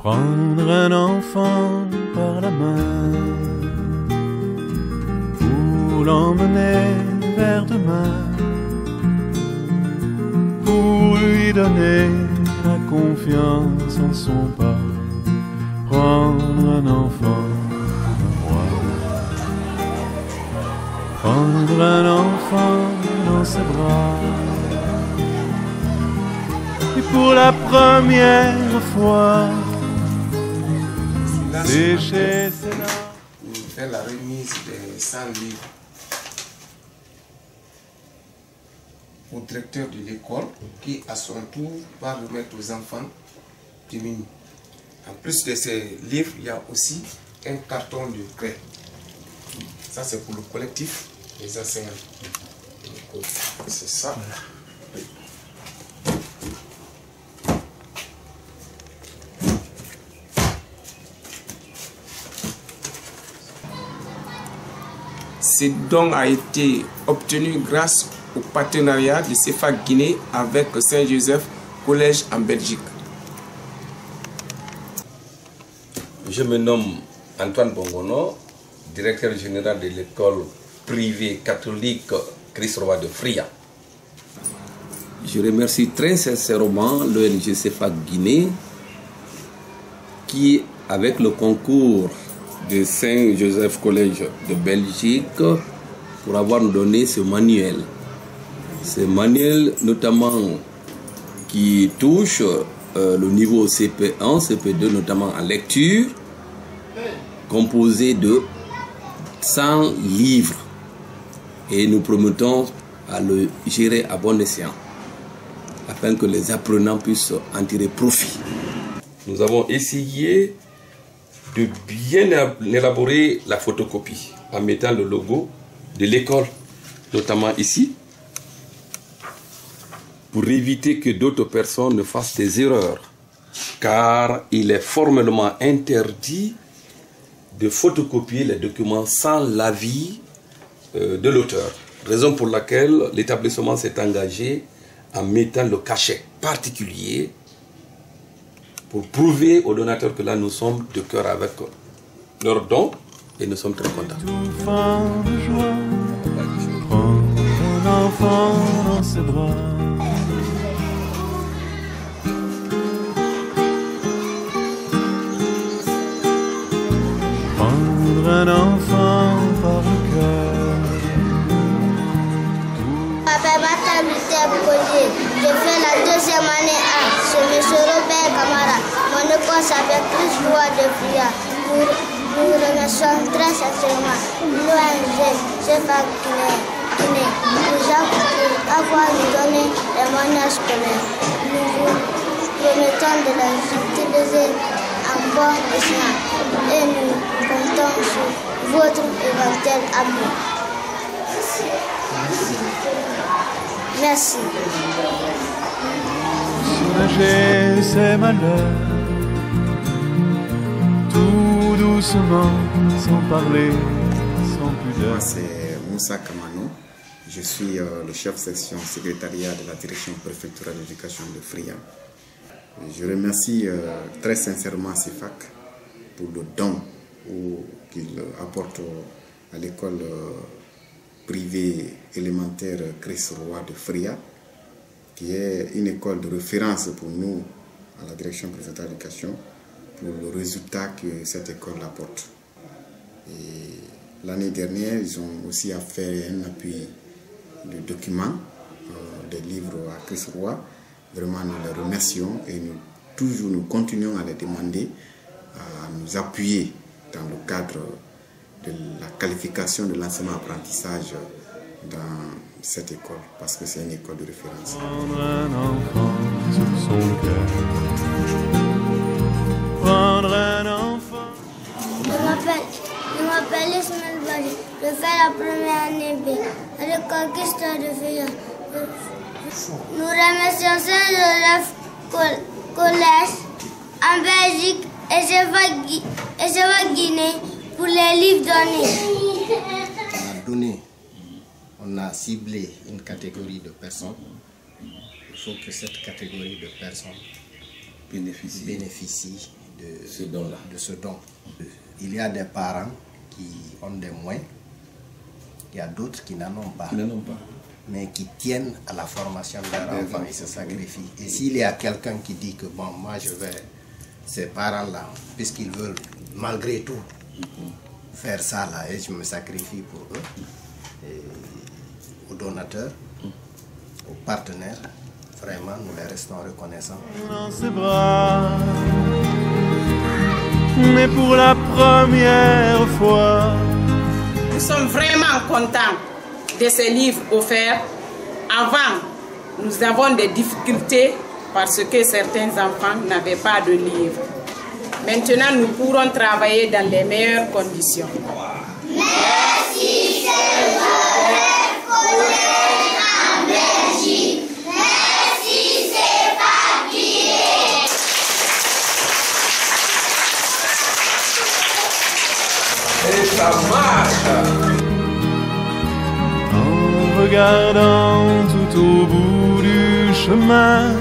Prendre un enfant par la main pour l'emmener vers demain, pour lui donner la confiance en son pas. Prendre un enfant comme un roi, prendre un enfant dans ses bras, et pour la première fois sécher ses larmes. Pour faire la remise des 100 livres au directeur de l'école qui à son tour va remettre aux enfants démunis. En plus de ces livres, il y a aussi un carton de craie. Ça c'est pour le collectif des enseignants. C'est ça. Ce don a été obtenu grâce au partenariat de CEFAC Guinée avec Saint-Joseph Collège en Belgique. Je me nomme Antoine Bongono, directeur général de l'école privée catholique Christ-Roi de Fria. Je remercie très sincèrement l'ONG CEFAC Guinée qui, avec le concours de Saint-Joseph Collège de Belgique, pour avoir donné ce manuel. Ce manuel notamment qui touche le niveau CP1, CP2 notamment en lecture, composé de 100 livres. Et nous promettons à le gérer à bon escient, afin que les apprenants puissent en tirer profit. Nous avons essayé de bien élaborer la photocopie en mettant le logo de l'école, notamment ici, pour éviter que d'autres personnes ne fassent des erreurs, car il est formellement interdit de photocopier les documents sans l'avis de l'auteur. Raison pour laquelle l'établissement s'est engagé en mettant le cachet particulier pour prouver aux donateurs que là nous sommes de cœur avec leurs dons et nous sommes très contents. Étouffant de joie, prendre un enfant dans ses bras. Prendre un enfant par le cœur. Je fais la deuxième année A. C'est M. Robert Camara. Mon école s'appelle Christ-Roi de Fria. Nous remercions très sincèrement l'ONG CEFAC Guinée pour avoir nous donné les moyens scolaires. Nous vous promettons de les utiliser en bon escient et nous comptons sur votre éventuel appui. Merci. Soulager ses malheurs, tout doucement, sans parler, sans pudeur. Moi, c'est Moussa Kamano. Je suis le chef section secrétariat de la direction préfectorale d'éducation de Fria. Je remercie très sincèrement CEFAC pour le don qu'il apporte à l'école privée élémentaire Christ-Roi de Fria, qui est une école de référence pour nous à la direction préfectorale d'éducation pour le résultat que cette école apporte. Et l'année dernière, ils ont aussi fait un appui de documents, des livres à Christ-Roi. Vraiment, nous les remercions et nous continuons à les demander à nous appuyer dans le cadre de la qualification de l'enseignement-apprentissage dans cette école, parce que c'est une école de référence. Prendre un enfant sur son cœur. Prendre un enfant. Je m'appelle Ismaël Badi. Je fais la première année B à l'école Christ-Roi de Fria. Nous remercions Saint-Joseph Collège en Belgique et CEFAC Guinée pour les livres donnés. On a ciblé une catégorie de personnes. Il faut que cette catégorie de personnes bénéficie de ce don. Il y a des parents qui ont des moyens, il y a d'autres qui n'en ont pas, mais qui tiennent à la formation de leur enfant et se sacrifient. Et s'il y a quelqu'un qui dit que bon, moi je vais, ces parents-là, puisqu'ils veulent malgré tout faire ça là, et je me sacrifie pour eux, et aux donateurs, aux partenaires, vraiment nous les restons reconnaissants. Dans ses bras, mais pour la première fois. Nous sommes vraiment contents de ces livres offerts. Avant, nous avons des difficultés parce que certains enfants n'avaient pas de livres. Maintenant, nous pourrons travailler dans les meilleures conditions. Merci, c'est Joseph Collège en Belgique. Merci, c'est papier. Et ça marche. En regardant tout au bout du chemin